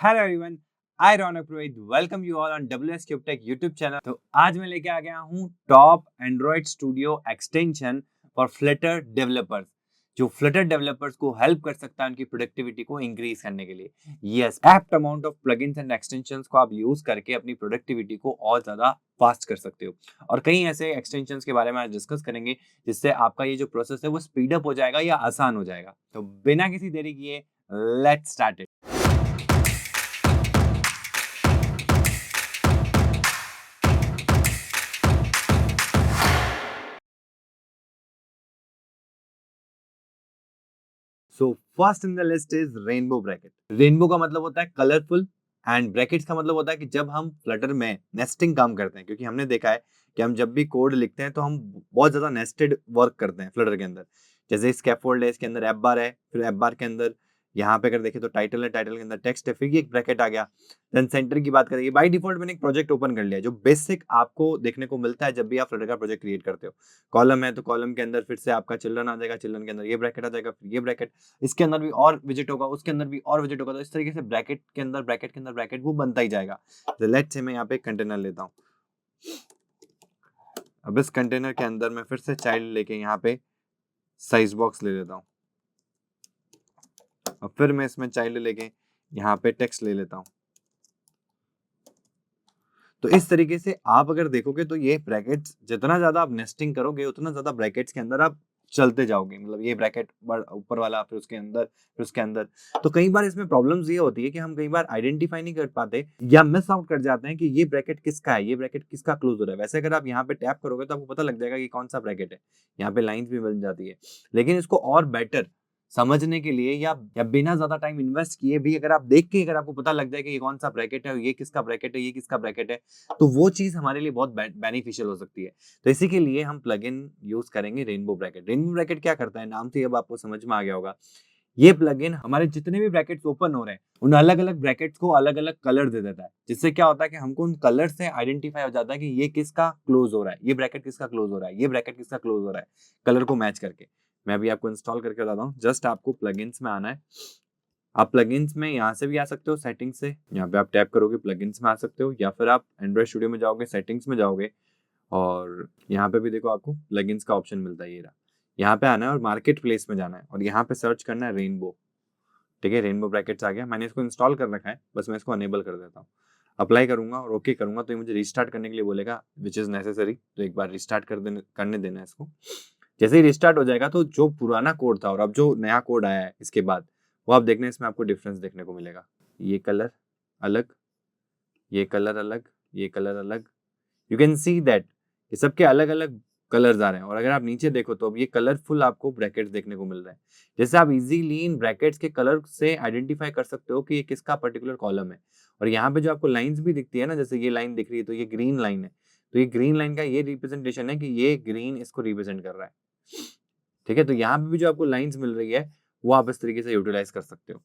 Hello everyone, I Raunak Purohit welcome you all on WS cube take YouTube channel. तो आज मैं लेके आ गया हूँ top Android studio extension for Flutter developers, जो फ्लटर डेवलपर्स को हेल्प कर सकता है उनकी प्रोडक्टिविटी को इंक्रीज करने के लिए। Yes, apt amount of plugins and extensions को आप यूज करके अपनी प्रोडक्टिविटी को और ज्यादा फास्ट कर सकते हो। और कई ऐसे एक्सटेंशंस के बारे में आज डिस्कस करेंगे जिससे आपका ये जो प्रोसेस है वो स्पीड अप हो जाएगा या आसान हो जाएगा। तो बिना किसी देरी किए let's start it. So first in the list is rainbow bracket. Rainbow का मतलब होता है कलरफुल एंड ब्रैकेट्स का मतलब होता है कि जब हम फ्लटर में नेस्टिंग काम करते हैं, क्योंकि हमने देखा है कि हम जब भी कोड लिखते हैं तो हम बहुत ज्यादा नेस्टेड वर्क करते हैं फ्लटर के अंदर। जैसे स्कैफोल्ड है, इसके अंदर एप बार है, फिर एप बार के अंदर यहाँ पे अगर देखें तो टाइटल है, टाइटल के अंदर टेक्स्ट है, फिर ये एक ब्रैकेट आ गया। देन सेंटर की बात करेंगे, बाय डिफॉल्ट मैंने एक प्रोजेक्ट ओपन कर लिया जो बेसिक आपको देखने को मिलता है जब भी आप फ्लटर का प्रोजेक्ट क्रिएट करते हो। कॉलम है तो कॉलम के अंदर फिर से आपका चिल्ड्रन आ जाएगा, चिल्ड्रन के अंदर ये ब्रैकेट आ जाएगा, फिर ये ब्रैकेट, इसके अंदर भी और विजिट होगा, उसके अंदर भी और विजिट होगा। तो इस तरीके से ब्रैकेट के अंदर ब्रैकेट के अंदर ब्रैकेट वो बनता ही जाएगा। तो लेट्स से मैं यहाँ पे एक कंटेनर लेता हूँ। अब इस कंटेनर के अंदर मैं फिर से चाइल्ड लेके यहाँ पे साइज बॉक्स ले लेता हूँ, और फिर मैं इसमें चाइल्ड लेके यहाँ पे टेक्स्ट ले लेता हूँ। तो इस तरीके से आप अगर देखोगे तो ये ब्रैकेट्स जितना ज्यादा आप नेस्टिंग करोगे उतना ज्यादा ब्रैकेट्स के अंदर आप चलते जाओगे। मतलब ये ब्रैकेट ऊपर वाला, फिर उसके अंदर, फिर उसके अंदर। तो कई बार इसमें प्रॉब्लम्स ये होती है कि हम कई बार आइडेंटिफाई नहीं कर पाते या मिस आउट कर जाते हैं कि ये ब्रैकेट किसका है, ये ब्रैकेट किसका क्लोज हो रहा है। वैसे अगर आप यहाँ पे टैप करोगे तो आपको पता लग जाएगा कि कौन सा ब्रैकेट है। यहाँ पे लाइंस भी बन जाती है। लेकिन इसको और बेटर समझने के लिए या बिना ज्यादा टाइम इन्वेस्ट किए भी अगर आप देख के अगर आपको पता लग जाए कि ये कौन सा ब्रैकेट है, ये किसका ब्रैकेट है, ये किसका ब्रैकेट है, तो वो चीज हमारे लिए बहुत बेनिफिशियल हो सकती है। तो इसी के लिए हम प्लगइन यूज करेंगे रेनबो ब्रैकेट। रेनबो ब्रैकेट क्या करता है, नाम से अब आपको समझ में आ गया होगा। ये प्लगइन हमारे जितने भी ब्रैकेट्स ओपन हो रहे हैं उन अलग अलग ब्रैकेट्स को अलग अलग कलर दे देता है, जिससे क्या होता है कि हमको उन कलर से आइडेंटिफाई हो जाता है कि ये किसका क्लोज हो रहा है, ये ब्रैकेट किसका क्लोज हो रहा है, ये ब्रैकेट किसका क्लोज हो रहा है, कलर को मैच करके। मैं अभी आपको इंस्टॉल करके बताता हूँ। जस्ट आपको प्लगइन्स में आना है। आप प्लगइन्स में यहाँ से भी आ सकते हो, सेटिंग्स से यहाँ पे आप टैप करोगे प्लगइन्स में आ सकते हो, या फिर आप एंड्रॉइड स्टूडियो में जाओगे, सेटिंग्स में जाओगे, और यहाँ पे भी देखो आपको प्लगइन्स का ऑप्शन मिलता है। ये रहा, यहाँ पे आना है और मार्केट प्लेस में जाना है और यहाँ पे सर्च करना है रेनबो। ठीक है, रेनबो ब्रैकेट्स आ गया। मैंने इसको इंस्टॉल कर रखा है, बस मैं इसको अनेबल कर देता हूँ। अप्लाई करूंगा और ओके करूंगा तो ये मुझे रिस्टार्ट करने के लिए बोलेगा, विच इज नेसेसरी। तो एक बार रिस्टार्ट करने देना है इसको। जैसे ही रिस्टार्ट हो जाएगा तो जो पुराना कोड था और अब जो नया कोड आया है इसके बाद, वो आप देखने, इसमें आपको डिफरेंस देखने को मिलेगा। ये कलर अलग, ये कलर अलग, ये कलर अलग। यू कैन सी दैट ये सबके अलग अलग कलर्स आ रहे हैं। और अगर आप नीचे देखो तो अब ये कलरफुल आपको ब्रैकेट्स देखने को मिल रहे हैं। जैसे आप इजीली इन ब्रैकेट्स के कलर से आइडेंटिफाई कर सकते हो कि ये किसका पर्टिकुलर कॉलम है। और यहाँ पे जो आपको लाइंस भी दिखती है ना, जैसे ये लाइन दिख रही है तो ये ग्रीन लाइन है। तो ये ग्रीन लाइन का ये रिप्रेजेंटेशन है कि ये ग्रीन इसको रिप्रेजेंट कर रहा है। ठीक है, तो यहाँ पे भी जो आपको लाइंस मिल रही है वो आप इस तरीके से यूटिलाइज कर सकते हो।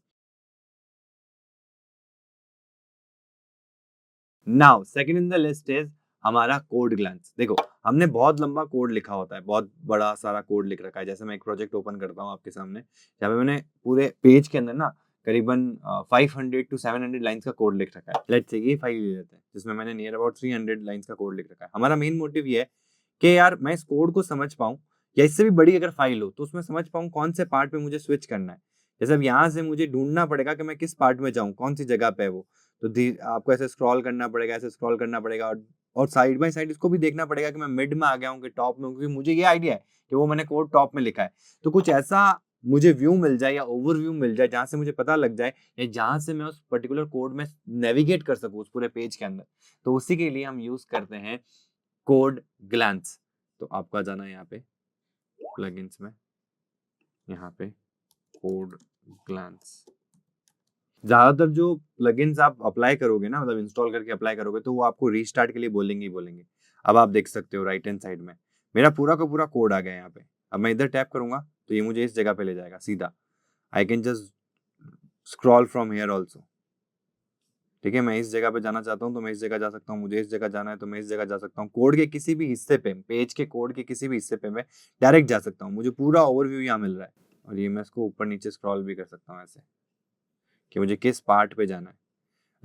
Now second in the list is हमारा कोड ग्लैंस। देखो, हमने बहुत लंबा कोड लिखा होता है, बहुत बड़ा सारा कोड लिख रखा है। जैसे मैं एक प्रोजेक्ट ओपन करता हूँ आपके सामने, जहाँ पे मैंने पूरे पेज के अंदर ना करीबन 500 to 700 लाइंस का कोड लिख रखा है। लेट्स से ये फाइल ले लेते हैं जिसमें मैंने नियर अबाउट 300 लाइंस का कोड लिख रखा है। हमारा मेन मोटिव ये है कि यार मैं इस कोड को समझ पाऊँ, या इससे भी बड़ी अगर फाइल हो तो उसमें समझ पाऊँ कौन से पार्ट पे मुझे स्विच करना है। जैसे अब यहाँ से मुझे ढूंढना पड़ेगा कि मैं किस पार्ट में जाऊँ, कौन सी जगह पे है वो। तो आपको ऐसे स्क्रॉल करना पड़ेगा, ऐसे स्क्रॉल करना पड़ेगा, और साइड बाय साइड इसको भी देखना पड़ेगा कि मैं मिड में आ गया हूँ कि टॉप में हूँ, क्योंकि मुझे ये आइडिया है कि वो मैंने कोड टॉप में लिखा है। तो कुछ ऐसा मुझे व्यू मिल जाए या ओवरव्यू मिल जाए जहां से मुझे पता लग जाए, या जहां से मैं उस पर्टिकुलर कोड में नेविगेट कर सकूं उस पूरे पेज के अंदर। तो उसी के लिए हम यूज करते हैं कोड ग्लैंस। तो आपका जाना है यहाँ पे प्लगइन्स में, यहाँ पे कोड ग्लैंस। ज्यादातर जो प्लगइन्स आप अप्लाई करोगे ना, मतलब इंस्टॉल करके अप्लाई करोगे, तो वो आपको रीस्टार्ट के लिए बोलेंगे ही बोलेंगे। अब आप देख सकते हो राइट हैंड साइड में मेरा पूरा का पूरा कोड आ गया यहाँ पे। अब मैं इधर टैप करूंगा तो ये मुझे इस जगह पे ले जाएगा सीधा। I can just scroll from here also. ठीक है, मैं इस जगह पे जाना चाहता हूँ तो मैं इस जगह जा सकता हूँ, मुझे इस जगह जाना है तो मैं इस जगह जा सकता हूँ। कोड के किसी भी हिस्से पे, पेज के कोड के किसी भी हिस्से पे मैं डायरेक्ट जा सकता हूँ। मुझे पूरा ओवरव्यू यहाँ मिल रहा है। और ये मैं इसको ऊपर नीचे स्क्रॉल भी कर सकता हूँ ऐसे कि मुझे किस पार्ट पे जाना है।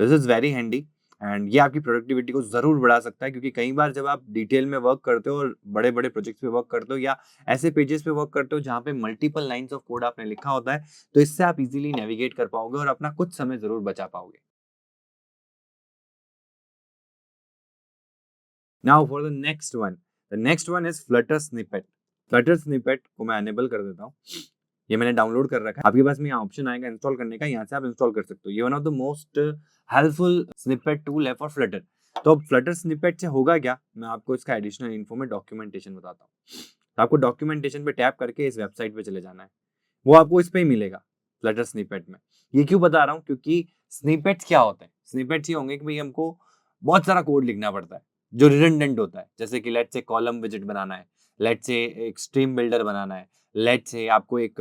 This is very handy and ये आपकी प्रोडक्टिविटी को जरूर बढ़ा सकता है, क्योंकि कई बार जब आप डिटेल में वर्क करते हो और बड़े बड़े प्रोजेक्ट्स पे वर्क करते हो या ऐसे पेजेस पे वर्क करते हो जहाँ पे मल्टीपल लाइंस ऑफ कोड आपने लिखा होता है, तो इससे आप इजीली नेविगेट कर पाओगे और अपना कुछ समय जरूर बचा पाओगे। Now for the next one is Flutter snippet. Flutter snippet को मैं अनेबल कर देता हूँ। ये मैंने डाउनलोड कर रखा है, आपके पास में यहाँ ऑप्शन आएगा इंस्टॉल करने का, यहाँ से आप इंस्टॉल कर सकते हो। ये one of the most helpful snippet tool है फॉर फ्लटर। तो अब फ्लटर स्निपेट से होगा क्या, मैं आपको इसका एडिशनल इन्फो में डॉक्यूमेंटेशन बताता हूँ। तो आपको डॉक्यूमेंटेशन पे टैप करके इस वेबसाइट पे चले जाना है, वो आपको इस पे ही मिलेगा फ्लटर स्निपेट में। ये क्यों बता रहा हूँ, क्योंकि स्निपेट्स क्या होते हैं, स्निपेट्स ये होंगे कि भाई हमको बहुत सारा कोड लिखना पड़ता है जो रिडंडेंट होता है, जैसे कि लेट्स से कॉलम विजिट बनाना है, लेट्स से एक स्ट्रीम बिल्डर बनाना है, लेट्स से आपको एक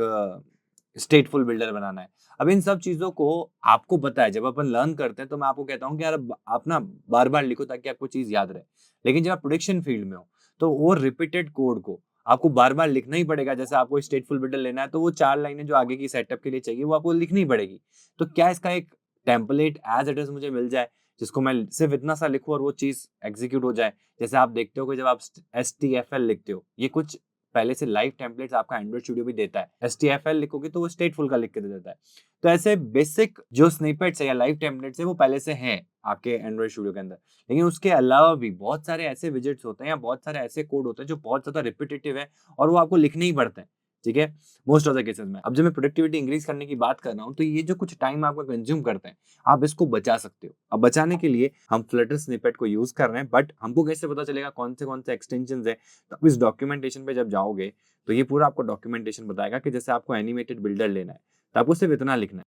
स्टेटफुल बिल्डर बनाना है। अब इन सब चीजों को आपको पता है, जब अपन लर्न करते हैं तो मैं आपको कहता हूँ कि यार आप ना बार बार लिखो ताकि आपको चीज याद रहे। लेकिन जब आप प्रोडक्शन फील्ड में हो तो वो रिपीटेड कोड को आपको बार बार लिखना ही पड़ेगा। जैसे आपको स्टेटफुल बिल्डर लेना है तो वो 4 लाइनें जो आगे की सेटअप के लिए चाहिए वो आपको लिखनी पड़ेगी। तो क्या इसका एक टेम्पलेट एज इट इज मुझे मिल जाए जिसको मैं सिर्फ इतना सा लिखूं और वो चीज एग्जीक्यूट हो जाए। जैसे आप देखते हो कि जब आप STFL लिखते हो, ये कुछ पहले से लाइव टेम्पलेट्स आपका एंड्रॉइड स्टूडियो भी देता है। STFL लिखोगे तो वो स्टेटफुल का लिख के दे देता है। तो ऐसे बेसिक जो स्निपेट्स है या लाइव टेम्पलेट्स है वो पहले से हैं आपके एंड्रॉइड स्टूडियो के अंदर। लेकिन उसके अलावा भी बहुत सारे ऐसे विजेट्स होते हैं या बहुत सारे ऐसे कोड होते हैं जो बहुत ज्यादा रिपीटेटिव है और वो आपको लिखने ही पड़ते हैं। ठीक है, मोस्ट ऑफ द केसेस में। अब जब मैं प्रोडक्टिविटी इंक्रीज करने की बात कर रहा हूँ तो ये जो कुछ टाइम आपका कंज्यूम करते हैं आप इसको बचा सकते हो। अब बचाने के लिए हम फ्लटर स्निपेट को यूज कर रहे हैं, बट हमको कैसे पता चलेगा कौन से एक्सटेंशन है। तो आप इस डॉक्यूमेंटेशन पे जब जाओगे तो ये पूरा आपको डॉक्यूमेंटेशन बताएगा कि जैसे आपको एनिमेटेड बिल्डर लेना है तो आपको सिर्फ इतना लिखना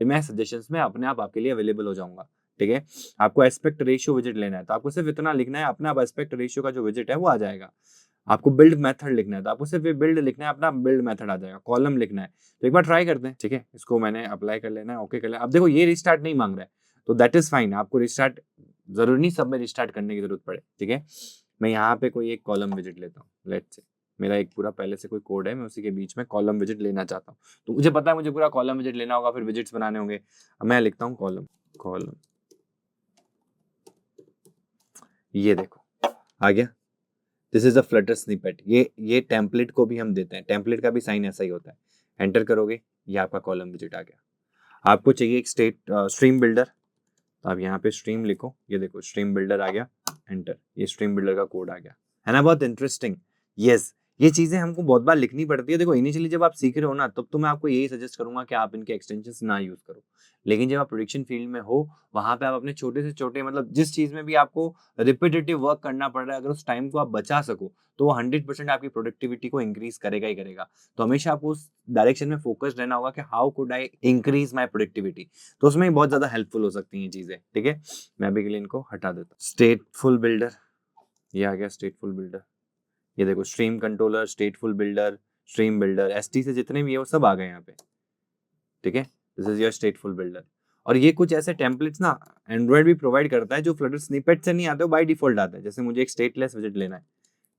है। मैं सजेशंस में अपने आप आपके लिए अवेलेबल हो जाऊंगा। ठीक है, आपको एस्पेक्ट रेशियो विजिट लेना है तो आपको सिर्फ इतना लिखना है, अपने आप एस्पेक्ट रेशियो का जो विजिट है वो आ जाएगा। आपको बिल्ड मेथड लिखना है तो आपको सिर्फ बिल्ड लिखना है, अपना बिल्ड मेथड आ जाएगा। कॉलम लिखना है तो एक बार ट्राई करते हैं। ठीक है, इसको मैंने अप्लाई कर लेना है, ओके कर लेना। अब देखो ये रिस्टार्ट नहीं मांग रहा है तो दैट इज फाइन, आपको रिस्टार्ट जरूरी नहीं सब में रिस्टार्ट करने की जरूरत पड़े। ठीक है, मैं यहाँ पे कोई एक कॉलम विजिट लेता हूँ। लेट्स से मेरा एक पूरा पहले से कोई कोड है, मैं उसी के बीच में कॉलम विजिट लेना चाहता हूँ। तो मुझे पता है मुझे पूरा कॉलम विजिट लेना होगा, फिर विजिट्स बनाने होंगे। अब मैं लिखता हूँ कॉलम कॉलम, ये देखो आ गया। This is a Flutter snippet. ये टेम्पलेट को भी हम देते हैं, टेम्पलेट का भी साइन ऐसा ही होता है। एंटर करोगे ये आपका कॉलम विजिट आ गया। आपको चाहिए एक स्ट्रीम बिल्डर, तो आप यहाँ पे स्ट्रीम लिखो, ये देखो स्ट्रीम बिल्डर आ गया। एंटर, ये स्ट्रीम बिल्डर का कोड आ गया। है ना बहुत इंटरेस्टिंग। यस, ये चीजें हमको बहुत बार लिखनी पड़ती है। देखो इनिशियली जब आप सीख रहे हो ना तब तो मैं आपको यही सजेस्ट करूंगा कि आप इनके एक्सटेंशंस ना यूज करो। लेकिन जब आप प्रोडक्शन फील्ड में हो वहां पे आप अपने छोटे से छोटे मतलब जिस चीज में भी आपको रिपीटेटिव वर्क करना पड़ रहा है, अगर उस टाइम को आप बचा सको तो वो 100% आपकी प्रोडक्टिविटी को इंक्रीज करेगा ही करेगा। तो हमेशा आपको उस डायरेक्शन में फोकस रहना होगा कि how could I increase my productivity. तो उसमें बहुत ज्यादा हेल्पफुल हो सकती हैं चीजें। ठीक है, मैं अभी के लिए इनको हटा देता हूँ। स्टेटफुल बिल्डर, ये आ गया स्टेटफुल बिल्डर। ये देखो stream controller, स्टेटफुल builder, stream builder, ST से जितने भी है वो सब आ गए यहाँ पे। ठीक है, दिस इज योर स्टेटफुल बिल्डर। और ये कुछ ऐसे टेम्पलेट्स ना एंड्रॉइड भी प्रोवाइड करता है जो फ्लटर स्निपेट से नहीं आते हो, बाय डिफॉल्ट आता है। जैसे मुझे एक स्टेटलेस विजिट लेना है,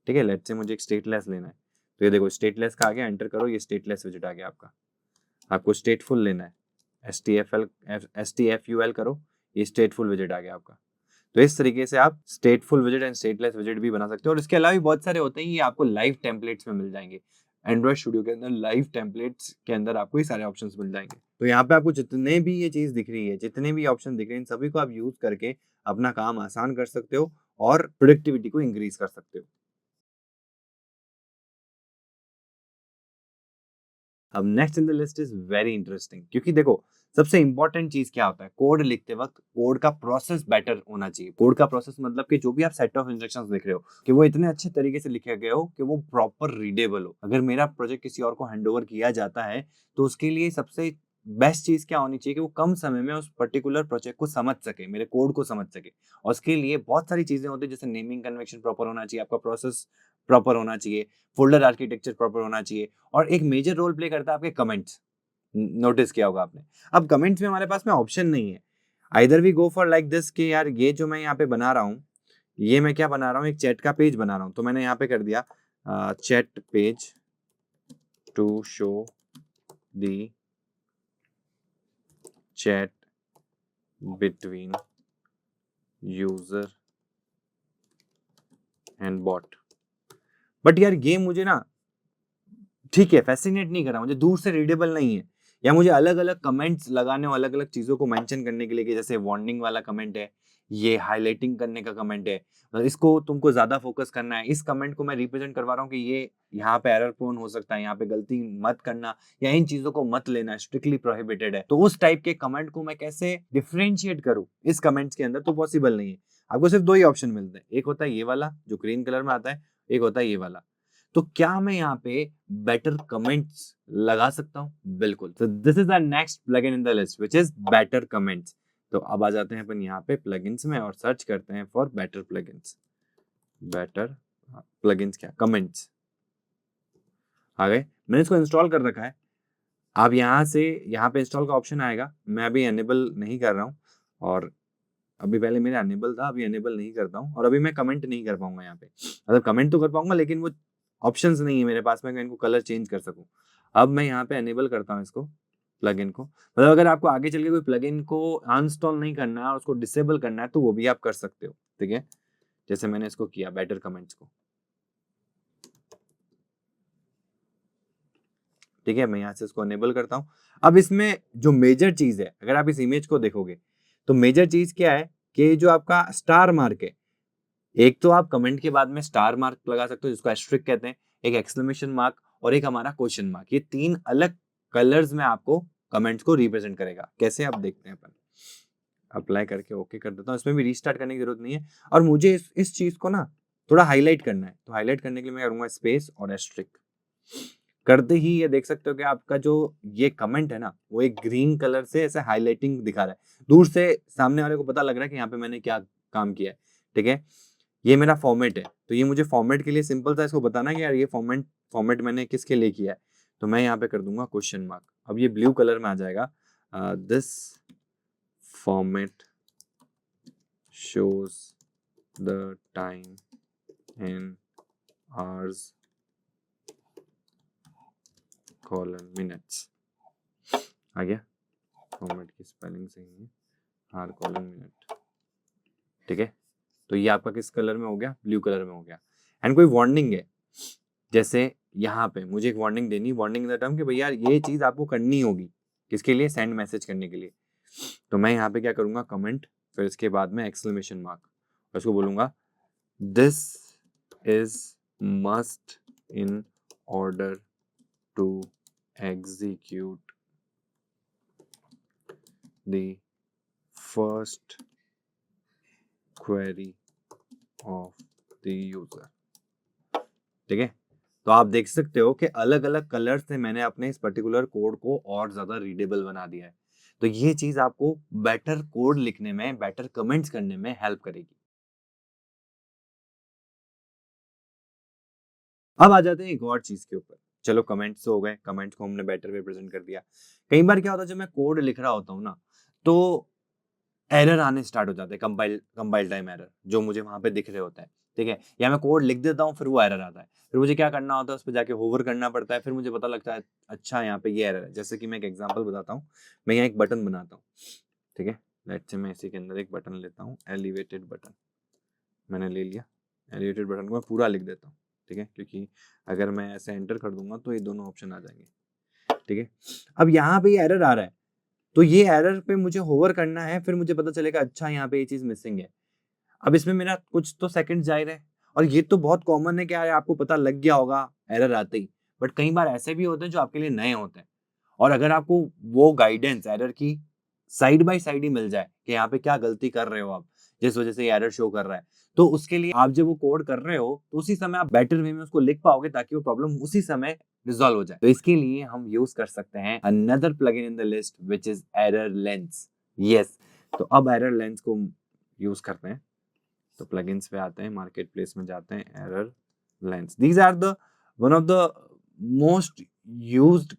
ठीक है, लेट्स से मुझे एक स्टेटलेस लेना है, तो ये देखो स्टेटलेस का आ गया। एंटर करो, ये स्टेटलेस विजिट आ गया आपका। आपको स्टेटफुल लेना है, STFUL करो, ये स्टेटफुल विजिट आ गया आपका। तो इस तरीके से आप स्टेटफुल विजिट एंड स्टेटलेस विजिट भी बना सकते हो। और इसके अलावा भी बहुत सारे होते हैं, ये आपको लाइव टेम्पलेट्स में मिल जाएंगे। एंड्रॉइड स्टूडियो के अंदर लाइव टेम्पलेट्स के अंदर आपको ये सारे ऑप्शंस मिल जाएंगे। तो यहाँ पे आपको जितने भी ये चीज दिख रही है, जितने भी ऑप्शन दिख रहे हैं, इन सभी को आप यूज करके अपना काम आसान कर सकते हो और प्रोडक्टिविटी को इंक्रीज कर सकते हो। अब next in the list is very interesting, क्योंकि देखो सबसे इंपॉर्टेंट चीज क्या होता है, कोड लिखते वक्त कोड का प्रोसेस बेटर होना चाहिए। कोड का प्रोसेस मतलब कि जो भी आप सेट ऑफ इंस्ट्रक्शंस लिख रहे हो कि वो इतने अच्छे तरीके से लिखे गए हो कि वो प्रॉपर रीडेबल हो। अगर मेरा प्रोजेक्ट किसी और को हैंड ओवर किया जाता है तो उसके लिए सबसे बेस्ट चीज क्या होनी चाहिए कि वो कम समय में उस पर्टिकुलर प्रोजेक्ट को समझ सके, मेरे कोड को समझ सके। और उसके लिए बहुत सारी चीजें होती है, जैसे नेमिंग कन्वेंशन प्रॉपर होना चाहिए, आपका प्रोसेस प्रॉपर होना चाहिए, फोल्डर आर्किटेक्चर प्रॉपर होना चाहिए, और एक मेजर रोल प्ले करता है आपके कमेंट्स। नोटिस किया होगा आपने। अब कमेंट्स में हमारे पास में ऑप्शन नहीं है, either we go for like this कि यार ये जो मैं यहाँ पे बना रहा हूँ, ये मैं क्या बना रहा हूँ, एक चैट का पेज बना रहा हूँ। तो मैंने यहाँ पे कर दिया chat page to show the chat between user and bot. But यार ये मुझे ना ठीक है फैसिनेट नहीं कर रहा, मुझे दूर से रीडेबल नहीं है, या मुझे अलग अलग कमेंट्स लगाने और अलग अलग चीजों को मेंशन करने के लिए, कि जैसे वार्निंग वाला कमेंट है, ये हाईलाइटिंग करने का कमेंट है, इसको तुमको ज्यादा फोकस करना है, इस कमेंट को मैं रिप्रेजेंट करवा रहा हूँ कि ये यहाँ पे एरर प्रोन हो सकता है, यहाँ पे गलती मत करना, या इन चीजों को मत लेना, स्ट्रिक्टली प्रोहिबिटेड है। तो उस टाइप के कमेंट को मैं कैसे डिफरेंशिएट करूँ इस कमेंट्स के अंदर, तो पॉसिबल नहीं है। आपको सिर्फ दो ही ऑप्शन मिलते हैं, एक होता है ये वाला जो ग्रीन कलर में आता है, एक होता है ये वाला। तो क्या मैं यहाँ पे बेटर कमेंट्स लगा सकता हूँ? बिल्कुल। तो this is the next plugin in the list which is better comments. तो अब आ जाते हैं अपन यहाँ पे प्लगइन्स में और सर्च करते हैं for better plugins. Better plugins क्या? कमेंट्स आ गए। मैंने इसको इंस्टॉल कर रखा है। आप यहाँ से यहाँ पे इंस्टॉल का ऑप्शन आएगा, मैं अभी एनेबल नहीं कर रहा हूँ, और अभी पहले मेरा एनेबल था, अभी एनेबल नहीं करता हूँ, और अभी मैं कमेंट नहीं कर पाऊंगा यहाँ पे। मतलब कमेंट तो कर पाऊंगा लेकिन वो ऑप्शंस नहीं है मेरे पास में, मैं इनको कलर चेंज कर सकूं। अब मैं यहाँ पे एनेबल करता हूँ इसको, प्लगइन को। मतलब अगर आपको आगे चल के कोई प्लगइन को अनइंस्टॉल नहीं करना है और उसको डिसेबल करना है तो वो भी आप कर सकते हो, ठीक है। जैसे मैंने इसको किया बेटर कमेंट्स को, ठीक है। मैं यहाँ से इसको अनेबल करता हूँ। अब इसमें जो मेजर चीज है, अगर आप इस इमेज को देखोगे तो मेजर चीज क्या है कि जो आपका स्टार मार्क है, एक तो आप कमेंट के बाद में स्टार मार्क लगा सकते हो जिसको एस्ट्रिक कहते हैं, एक एक्सक्लेमेशन मार्क और एक हमारा क्वेश्चन मार्क। ये तीन अलग कलर्स में आपको कमेंट्स को रिप्रेजेंट करेगा। कैसे आप देखते हैं अपन। अप्लाई करके ओके कर देता हूँ, इसमें भी रीस्टार्ट करने की जरूरत नहीं है। और मुझे इस चीज को ना थोड़ा हाईलाइट करना है, तो हाईलाइट करने के लिए मैं करूंगा स्पेस और एस्ट्रिक। करते ही ये देख सकते हो कि आपका जो ये कमेंट है ना वो एक ग्रीन कलर से ऐसे हाईलाइटिंग दिखा रहा है। दूर से सामने वाले को पता लग रहा है कि यहाँ पे मैंने क्या काम किया है, ठीक है। ये मेरा फॉर्मेट है, तो ये मुझे फॉर्मेट के लिए सिंपल सा इसको बताना है कि यार ये फॉर्मेट मैंने किसके लिए किया है। तो मैं यहाँ पे कर दूंगा क्वेश्चन मार्क। अब ये ब्लू कलर में आ जाएगा, this format shows the time in hours colon minutes. आ गया, फॉर्मेट की स्पेलिंग सही है, आर कॉलन मिनट, ठीक है। तो ये आपका किस कलर में हो गया? ब्लू कलर में हो गया। एंड कोई वार्निंग है, जैसे यहाँ पे मुझे एक वार्निंग देनी, वार्निंग इन द टर्म कि भैया ये चीज आपको करनी होगी, किसके लिए? सेंड मैसेज करने के लिए। तो मैं यहाँ पे क्या करूंगा? कमेंट, फिर इसके बाद में एक्सक्लेमेशन मार्क, और उसको बोलूंगा this is must in order to execute the first query of the user, ठीक है। तो आप देख सकते हो कि अलग अलग कलर से मैंने अपने इस पर्टिकुलर कोड को और ज्यादा रीडेबल बना दिया है। तो ये चीज आपको बेटर कोड लिखने में, बेटर कमेंट्स करने में हेल्प करेगी। अब आ जाते हैं एक और चीज के ऊपर। चलो कमेंट्स तो हो गए, कमेंट्स को हमने बेटर वे प्रेजेंट कर दिया। कई बार क्या होता है जब मैं कोड लिख रहा होता हूँ ना, तो एरर आने स्टार्ट हो जाते हैं, कंपाइल टाइम एरर जो मुझे वहां पे दिख रहे होता है, ठीक है। या मैं कोड लिख देता हूँ फिर वो एरर आता है, फिर मुझे क्या करना होता है? उस पर जाके होवर करना पड़ता है, फिर मुझे पता लगता है अच्छा यहाँ पे ये एरर है। जैसे कि मैं एक एग्जांपल बताता हूँ, मैं यहाँ एक बटन बनाता हूँ, ठीक है। लेट्स से मैं इसी के अंदर एक बटन लेता हूँ, एलिवेटेड बटन मैंने ले लिया। एलिवेटेड बटन को मैं पूरा लिख देता हूँ, ठीक है, क्योंकि अगर मैं ऐसे एंटर कर दूंगा तो ये दोनों ऑप्शन आ जाएंगे, ठीक है। अब यहाँ पे ये एरर आ रहा है, तो ये एरर पे मुझे होवर करना है, फिर मुझे पता चलेगा अच्छा यहाँ पे ये चीज मिसिंग है। अब इसमें मेरा कुछ तो सेकंड जाहिर है, और ये तो बहुत कॉमन है कि यार आपको पता लग गया होगा एरर आते ही। बट कई बार ऐसे भी होते हैं जो आपके लिए नए होते हैं, और अगर आपको वो गाइडेंस एरर की साइड बाय साइड ही मिल जाए कि यहाँ पे क्या गलती कर रहे हो आप, जिस वजह से एरर शो कर रहा है, तो उसके लिए आप जब वो कोड कर रहे हो तो उसी समय आप बेटर वे में उसको लिख पाओगे ताकि वो प्रॉब्लम उसी समय रिजॉल्व हो जाए। तो इसके लिए हम यूज कर सकते हैं another plugin in the list which is error lens. Yes, तो अब एरर लेंस को यूज करते हैं। तो प्लगइन्स पे आते हैं, मार्केट प्लेस में जाते हैं, Error Lens. These are the one of the most used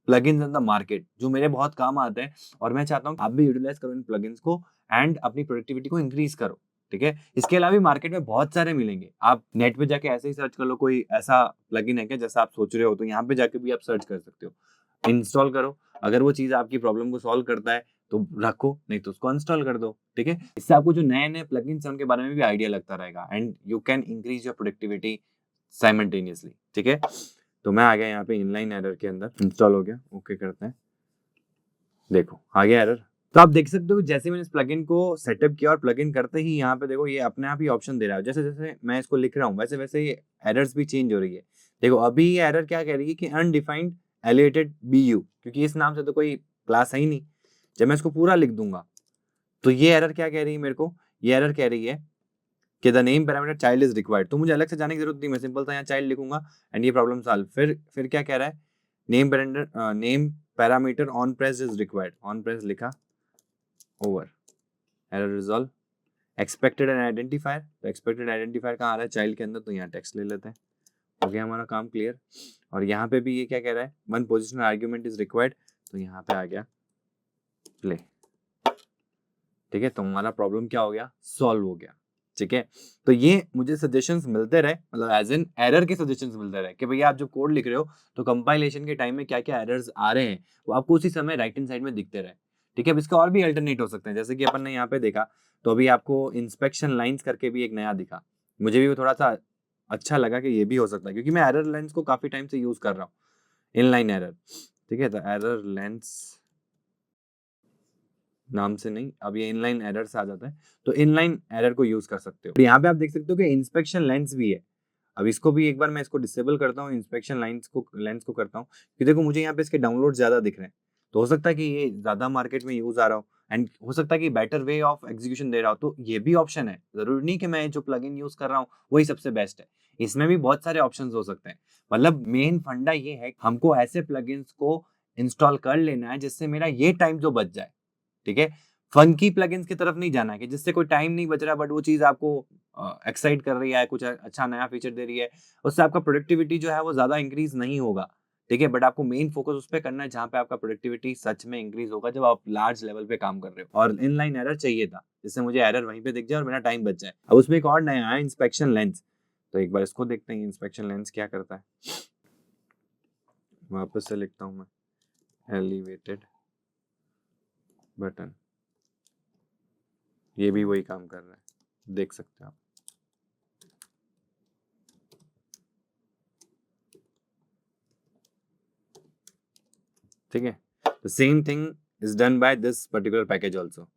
plugins in the market जो मेरे बहुत काम आते हैं, और मैं चाहता हूँ आप भी यूटिलाइज करो इन प्लगइन्स को एंड अपनी प्रोडक्टिविटी को इंक्रीज करो, ठीक है। इसके अलावा भी मार्केट में बहुत सारे मिलेंगे, आप नेट पे जाके ऐसे ही सर्च कर लो कोई ऐसा प्लगइन है क्या जैसा आप सोच रहे हो, तो यहाँ पे जाके भी आप सर्च कर सकते हो, इंस्टॉल करो। अगर वो चीज आपकी प्रॉब्लम को सॉल्व करता है तो रखो, नहीं तो उसको अनइंस्टॉल कर दो, ठीक है। इससे आपको जो नए-नए प्लगइन्स हैं उनके बारे में भी आइडिया लगता रहेगा and you can increase your productivity simultaneously, ठीक है। तो मैं आ गया यहाँ पे इनलाइन एरर के अंदर, इंस्टॉल हो गया, ओके करते हैं। देखो आ गया एरर। तो आप देख सकते हो जैसे मैंने इस प्लगइन को सेटअप किया और प्लगइन करते ही यहाँ पे देखो ये अपने आप ही ऑप्शन दे रहा है। जैसे जैसे मैं इसको लिख रहा हूँ वैसे वैसे ये एरर्स भी चेंज हो रही है। देखो अभी ये एरर क्या कह रही है कि अनडिफाइंड एलिवेटेड BU, क्योंकि इस नाम से तो कोई क्लास है ही नहीं। जब मैं इसको पूरा लिख दूंगा तो ये एरर क्या कह रही है मेरे को, ये एरर कह रही है कि the name parameter child is required. तो मुझे अलग से जाने की जरूरत नहीं, मैं सिंपल सा यहाँ चाइल्ड लिखूंगा एंड ये प्रॉब्लम सॉल्व। फिर क्या कह रहा है, name parameter on press is required, on press लिखा, over, error resolve. Expected end identifier, तो एक्सपेक्टेड आइडेंटिफायर कहाँ आ रहा है, चाइल्ड के अंदर, तो यहाँ टेक्स्ट ले लेते हैं। हो गया हमारा काम क्लियर। और यहाँ पे भी ये क्या कह रहा है, one positional argument is required, तो यहाँ पे आ गया प्ले, ठीक है। तो हमारा प्रॉब्लम क्या हो गया, सॉल्व हो गया, ठीक है। तो ये मुझे सजेशंस मिलते रहे, मतलब एज एन एरर के सजेशंस मिलते रहे कि भैया आप जो कोड लिख रहे हो तो कंपाइलेशन के टाइम में क्या क्या एरर्स आ रहे हैं वो आपको उसी समय राइट हैंड साइड में दिखते रहे, ठीक है। अब इसका और भी अल्टरनेट हो सकते हैं, जैसे कि अपन ने यहाँ पे देखा तो अभी आपको इंस्पेक्शन लाइन्स करके भी एक नया दिखा। मुझे भी वो थोड़ा सा अच्छा लगा कि ये भी हो सकता है, क्योंकि मैं एरर लाइन्स को काफी टाइम से यूज कर रहा हूँ, इनलाइन एरर, ठीक है। तो एरर लेंस नाम से नहीं, अब ये इनलाइन एरर से आ जाता है, तो इनलाइन एरर को यूज कर सकते हो। यहाँ पे आप देख सकते हो कि इंस्पेक्शन लेंस भी है। अब इसको भी एक बार मैं इसको डिसेबल करता हूँ, इंस्पेक्शन लेंस को करता हूँ, कि देखो मुझे यहाँ पे इसके डाउनलोड ज्यादा दिख रहे हैं, तो हो सकता है कि ये ज्यादा मार्केट में यूज आ रहा हो एंड हो सकता है कि बेटर वे ऑफ एग्जीक्यूशन दे रहा हो, तो ये भी ऑप्शन है। जरूरी नहीं कि मैं जो प्लगइन यूज कर रहा हूँ वही सबसे बेस्ट है, इसमें भी बहुत सारे ऑप्शंस हो सकते हैं। मतलब मेन फंडा ये है हमको ऐसे प्लगइन्स को इंस्टॉल कर लेना है जिससे मेरा ये टाइम जो बच जाए, ठीक है। फंकी प्लगइन्स की तरफ नहीं जाना है कि जिससे कोई टाइम नहीं बच रहा बट वो चीज आपको एक्साइट कर रही है, कुछ अच्छा नया फीचर दे रही है, उससे आपका प्रोडक्टिविटी जो है वो ज्यादा इंक्रीज नहीं होगा, ठीक है। बट आपको मेन फोकस उस पर करना है जहां पे आपका प्रोडक्टिविटी सच में इंक्रीज होगा, जब आप लार्ज लेवल पे काम कर रहे हो। और इनलाइन एरर चाहिए था जिससे मुझे एरर वहीं पे दिख जाए और मेरा टाइम बच जाए। अब उसमें एक और नया है, इंस्पेक्शन लेंस, तो एक बार इसको देखते हैं इंस्पेक्शन लेंस क्या करता है। वापस से लिखता हूँ मैं, एलिवेटेड बटन, ये भी वही काम कर रहा है, देख सकते हो आप। ठीक है, the same thing is done by this particular package also.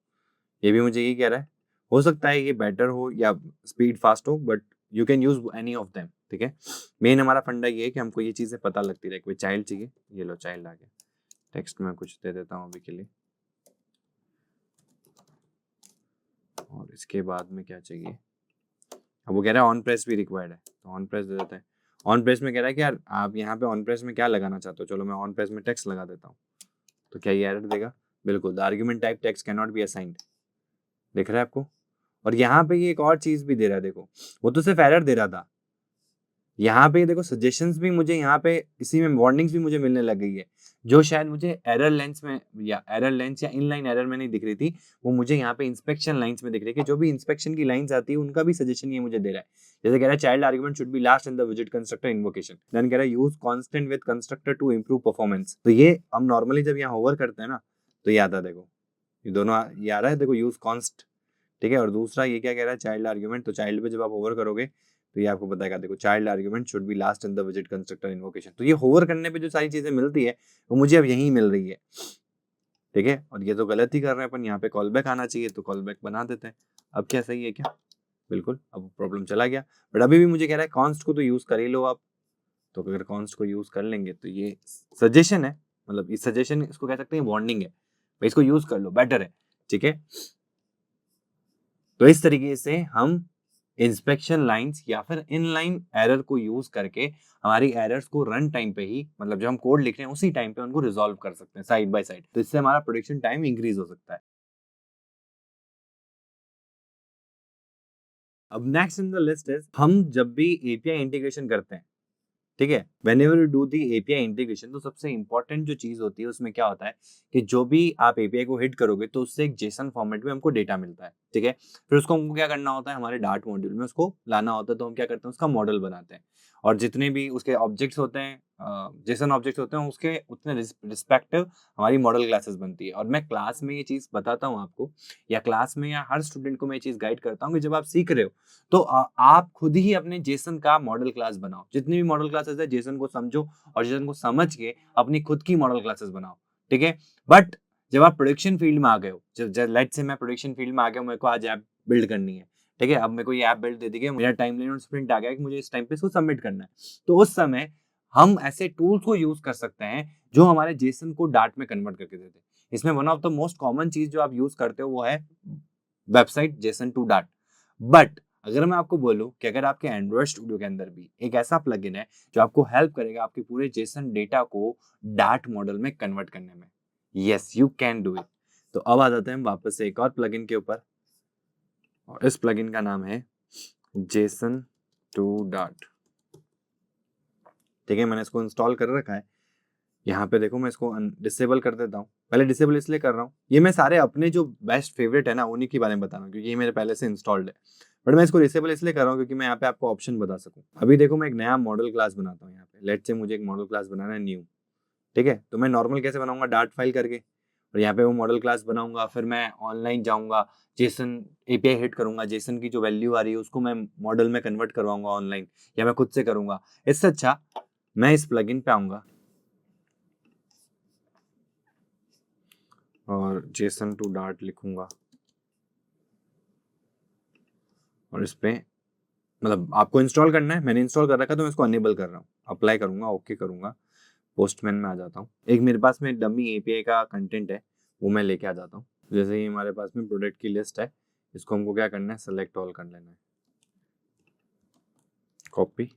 ये भी मुझे यही कह रहा है, हो सकता है ये बेटर हो या स्पीड फास्ट हो, but you can use any of them, ठीक है। मेन हमारा फंडा ये है कि हमको ये चीजें पता लगती रहे। कोई चाइल्ड चाहिए, ये लो चाइल्ड आ गया, टेक्स्ट में कुछ दे देता हूँ अभी के लिए, और इसके बाद में क्या चाहिए, अब वो कह रहा है ऑन प्रेस भी रिक्वायर्ड है, तो ऑन प्रेस दे देते हैं। ऑन प्रेस में कह रहा है कि यार आप यहाँ पे ऑन प्रेस में क्या लगाना चाहते हो, चलो मैं ऑन प्रेस में टेक्स्ट लगा देता हूँ। तो क्या ये एरर देगा, बिल्कुल, the argument type text can not be assigned, दिख रहा है आपको। और यहाँ पे ये एक और चीज भी दे रहा है, देखो वो तो सिर्फ एरर दे रहा था, यहाँ पे देखो सजेशंस भी मुझे यहाँ पे इसी में वार्निंग्स भी मुझे मिलने लग गई है, जो शायद मुझे एरर लेंस में या इनलाइन एरर में नहीं दिख रही थी, वो मुझे यहाँ पे इंस्पेक्शन लाइंस में दिख रही है कि जो भी इंस्पेक्शन की लाइंस आती है उनका भी सजेशन ये मुझे दे रहा है। जैसे कह रहा है child argument should be last in the visit constructor invocation, then कह रहा है use constant with constructor to improve performance. तो ये हम नॉर्मली जब यहाँ होवर करते हैं ना, तो ये आता है, देखो ये दोनों ये आ रहा है, देखो यूज कॉन्स्ट, ठीक है। और दूसरा ये क्या कह रहा है, चाइल्ड आर्गुमेंट, तो चाइल्ड पे जब आप होवर करोगे तो ये आपको बताएगा, देखो child argument should be last in the visit constructor invocation. तो ये होवर करने पे जो सारी चीजें मिलती है वो मुझे अब यहीं मिल रही है, ठीक है। और ये तो गलत ही कर रहे हैं अपन, यहाँ पे कॉल बैक आना चाहिए तो कॉल बैक बना देते हैं। अब क्या सही है क्या, बिल्कुल, अब प्रॉब्लम चला गया। बट अभी भी मुझे कह रहा है कॉन्स्ट को तो यूज कर ही लो आप, तो अगर कॉन्स्ट को यूज कर लेंगे तो ये सजेशन है, मतलब ये सजेशन इसको कह सकते हैं, वार्निंग है भाई, इसको यूज कर लो, बेटर है, ठीक है। तो इस तरीके से हम इंस्पेक्शन लाइंस या फिर इनलाइन एरर को यूज करके हमारी एरर्स को रन टाइम पे ही, मतलब जो हम कोड लिख रहे हैं उसी टाइम पे उनको रिजॉल्व कर सकते हैं साइड बाय साइड, तो इससे हमारा प्रोडक्शन टाइम इंक्रीज हो सकता है। अब next in the list is, हम जब भी एपीआई इंटीग्रेशन करते हैं, ठीक है, whenever you do the API integration, तो सबसे इंपॉर्टेंट जो चीज होती है उसमें क्या होता है कि जो भी आप एपीआई को हिट करोगे तो उससे एक जेसन फॉर्मेट में हमको डेटा मिलता है, ठीक है। फिर उसको हमको क्या करना होता है, हमारे डार्ट मॉड्यूल में उसको लाना होता है, तो हम क्या करते हैं उसका मॉडल बनाते हैं। और जितने भी उसके ऑब्जेक्ट्स होते हैं, जेसन ऑब्जेक्ट्स होते हैं, उसके उतने रिस्पेक्टिव हमारी मॉडल क्लासेस बनती है। और मैं क्लास में ये चीज़ बताता हूँ आपको, या क्लास में या हर स्टूडेंट को मैं ये चीज़ गाइड करता हूँ कि जब आप सीख रहे हो तो आप खुद ही अपने जेसन का मॉडल क्लास बनाओ। जितनी भी मॉडल क्लासेस है, जेसन को समझो और जेसन को समझ के अपनी खुद की मॉडल क्लासेस बनाओ, ठीक है। बट जब आप प्रोडक्शन फील्ड में आ गए हो, जब लेट्स से मैं प्रोडक्शन फील्ड में आ गया हूं, मेरे को आज ऐप बिल्ड करनी है, ठीक है। अब मेरे को ये ऐप बिल्ड दे दी गई, मेरा टाइमलाइन और स्प्रिंट आ गया कि मुझे इस टाइम पे इसको सबमिट करना है। तो उस समय हम ऐसे टूल्स को यूज कर सकते हैं जो हमारे जेसन को डार्ट में कन्वर्ट करके देते हैं। इसमें one of the most common चीज जो आप यूज करते हो वो है website JSON to Dart. But अगर मैं आपको बोलूं कि अगर आपके एंड्रॉइड स्टूडियो के अंदर भी एक ऐसा प्लगइन है जो आपको हेल्प करेगा आपके पूरे जेसन डेटा को डार्ट मॉडल में कन्वर्ट करने में, yes you can do it. तो अब आ जाते हैं हम वापस से एक और प्लगइन के ऊपर, और इस प्लगइन का नाम है जेसन टू डार्ट, ठीक है। मैंने इसको इंस्टॉल कर रखा है। यहाँ पे देखो मैं इसको डिसेबल कर देता हूँ। पहले डिसेबल इसलिए कर रहा हूँ, ये मैं सारे अपने जो बेस्ट फेवरेट है ना उन्हीं के बारे में बता रहा हूँ क्योंकि ये मेरे पहले से इंस्टॉल्ड है। बट मैं इसको डिसेबल इसलिए कर रहा हूँ क्योंकि मैं यहाँ पे आपको ऑप्शन बता सकूँ। अभी देखो मैं एक नया मॉडल क्लास बनाता हूँ यहाँ पे, लेट्स से मुझे एक मॉडल क्लास बनाना है न्यू, ठीक है। तो मैं नॉर्मल कैसे बनाऊंगा, डार्ट फाइल करके, और यहाँ पे वो मॉडल क्लास बनाऊंगा। फिर मैं ऑनलाइन जाऊंगा, जेसन एपीआई हिट करूंगा, जेसन की जो वैल्यू आ रही है उसको मैं मॉडल में कन्वर्ट करवाऊंगा ऑनलाइन, या मैं खुद से करूंगा। इससे अच्छा मैं इस प्लगइन पे आऊंगा और जेसन टू डार्ट लिखूंगा, और इस पे मतलब आपको इंस्टॉल करना है, मैंने इंस्टॉल कर रखा है तो मैं इसको अनेबल कर रहा हूँ। अप्लाई करूंगा, ओके करूंगा, पोस्टमैन में आ जाता हूँ। एक मेरे पास में डमी एपीआई का कंटेंट है, वो मैं लेके आ जाता हूँ। जैसे ही हमारे पास में प्रोडक्ट की लिस्ट है, इसको हमको क्या करना है, सेलेक्ट ऑल कर लेना है, कॉपी,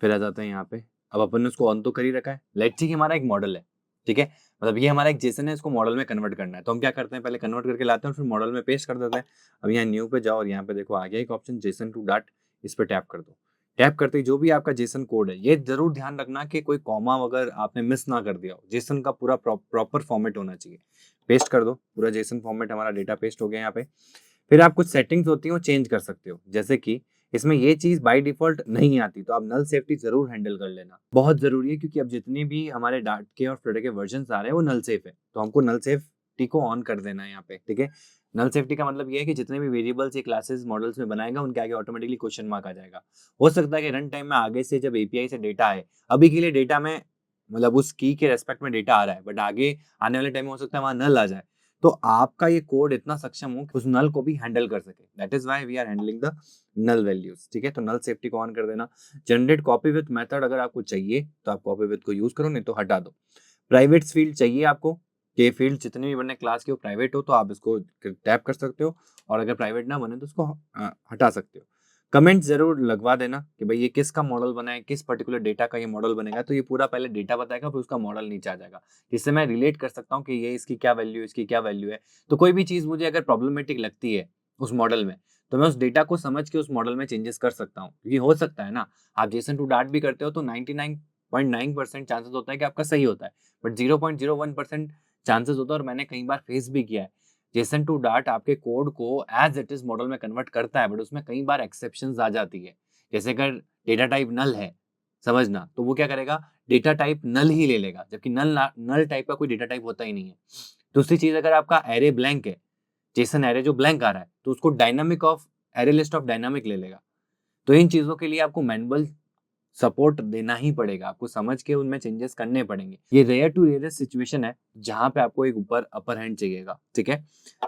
फिर आ जाता है यहाँ पे। अब अपन ने उसको ऑन तो कर ही रखा है। लेट्स सी कि हमारा एक मॉडल है, ठीक है, मतलब ये हमारा एक जेसन है, इसको मॉडल में कन्वर्ट करना है। तो हम क्या करते हैं, पहले कन्वर्ट करके लाते हैं, फिर मॉडल में पेस्ट कर देते हैं। अब यहाँ न्यू पे जाओ और यहाँ पे देखो आ गया एक ऑप्शन जेसन टू डार्ट, इस पे टैप कर दो। टैप करते ही जो भी आपका जेसन कोड है, ये जरूर ध्यान रखना कि कोई कॉमा वगैरह आपने मिस ना कर दिया हो, जेसन का पूरा प्रॉपर फॉर्मेट होना चाहिए। पेस्ट कर दो, पूरा जेसन फॉर्मेट हमारा डेटा पेस्ट हो गया यहाँ पे। फिर आप कुछ सेटिंग्स होती हैं वो चेंज कर सकते हो, जैसे कि इसमें ये चीज बाय डिफॉल्ट नहीं आती, तो आप नल सेफ्टी जरूर हैंडल कर लेना, बहुत जरूरी है। क्योंकि अब जितने भी हमारे डार्ट के और फ्लड के वर्जन आ रहे हैं वो नल सेफ है, तो हमको नल सेफ्टी को ऑन कर देना है यहाँ पे, ठीक है। नल सेफ्टी का मतलब ये है कि जितने भी वेरिएबल्स ये क्लासेस मॉडल्स में बनाएगा उनके आगे ऑटोमेटिकली क्वेश्चन मार्क आ जाएगा। हो सकता है कि रन टाइम में आगे से जब एपीआई से डेटा आए, अभी के लिए डेटा में मतलब उस की के रेस्पेक्ट में डेटा आ रहा है, बट आगे आने वाले टाइम में हो सकता है वहां नल आ जाए, तो आपका ये कोड इतना सक्षम हो कि उस नल को भी हैंडल कर सके। That is why we are handling the null values, ठीक है। तो नल सेफ्टी को ऑन कर देना। जनरेट कॉपी विथ मेथड अगर आपको चाहिए तो आप कॉपी विथ को यूज करो, नहीं तो हटा दो। प्राइवेट फील्ड चाहिए आपको, ये फील्ड जितने भी बने क्लास के वो प्राइवेट हो तो आप इसको टैप कर सकते हो, और अगर प्राइवेट ना बने तो उसको हटा सकते हो। कमेंट जरूर लगवा देना कि भाई ये किसका मॉडल बना है, किस पर्टिकुलर डेटा का ये मॉडल बनेगा, तो ये पूरा पहले डेटा बताएगा फिर उसका मॉडल नीचे आ जाएगा, जिससे मैं रिलेट कर सकता हूँ कि ये इसकी क्या वैल्यू है, इसकी क्या वैल्यू है। तो कोई भी चीज मुझे अगर प्रॉब्लमेटिक लगती है उस मॉडल में, तो मैं उस डेटा को समझ के उस मॉडल में चेंजेस कर सकता हूँ। क्योंकि हो सकता है ना, आप जेसन टू डार्ट भी करते हो तो 99.9% चांसेस होता है कि आपका सही होता है, बट 0.01% चांसेस होता है, और मैंने कई बार फेस भी किया है। जेसन टू डार्ट आपके कोड को एज इट इज मॉडल में कन्वर्ट करता है, बट उसमें कई बार एक्सेप्शंस आ जाती है। जैसे अगर डेटा टाइप नल है, समझना, तो वो क्या करेगा, डेटा टाइप नल ही ले लेगा, जबकि नल टाइप का कोई डेटा टाइप होता ही नहीं है। दूसरी चीज, अगर आपका एरे ब्लैंक है, जेसन एरे जो ब्लैंक आ रहा है, तो उसको dynamic of array list of dynamic ले लेगा। तो इन चीजों के लिए आपको मैनुअल सपोर्ट देना ही पड़ेगा, आपको समझ के उनमें चेंजेस करने पड़ेंगे। ये रेयर टू रेयरेस्ट सिचुएशन है जहां पे आपको एक ऊपर अपर हैंड चाहिएगा, ठीक है।